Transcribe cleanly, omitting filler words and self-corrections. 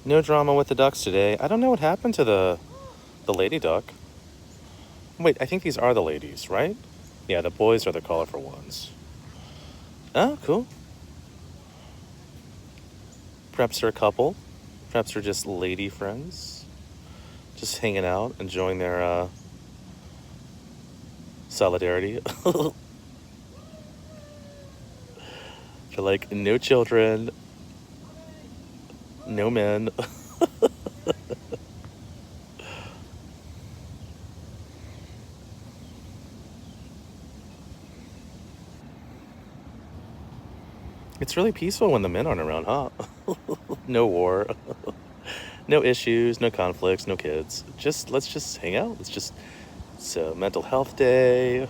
No drama with the ducks today. I don't know what happened to the lady duck. Wait, I think these are the ladies, right? Yeah, the boys are the colorful ones. Oh, cool. Perhaps they're a couple. Perhaps they're just lady friends. Just hanging out, enjoying their solidarity. They're like, no children, no men. It's really peaceful when the men aren't around, huh? No war, no issues, no conflicts, no kids. Let's just hang out. It's a mental health day.